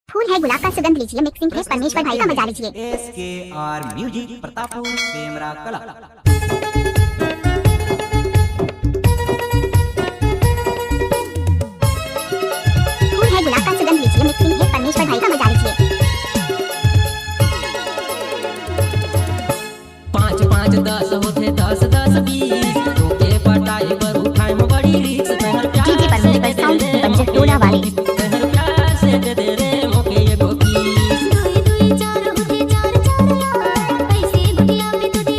फूल है गुलाब का सुगंध लीजिए, मिक्सिंग है परमेश्वर भाई का मजा लीजिए। SKR म्यूजिक प्रतापपुर पेमरा कला। फूल है गुलाब का सुगंध लीजिए, मिक्सिंग है परमेश्वर भाई का मजा लीजिए। 5 5 10 होते 10 10 20 रोके पटाई पर उठाए में बड़ी रिक्स तहर प्यार डीजे परमेश्वर साउंड बंजर टोला वाले तहर प्यार से दे दे रे मोके ये गोकीस।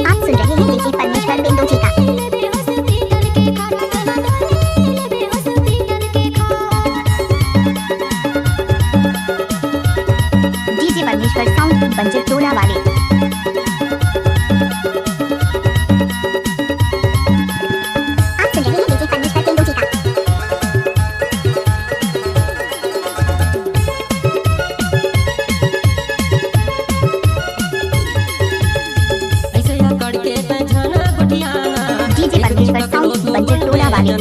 आप सुन रहे हैं डीजे परमेश्वर बिंदु जी का। डीजे परमेश्वर साउंड बंजर टोला वाले ऐसे या करके पे झना गुटियाना डीजे परमेश्वर साउंड बंजर टोला वाले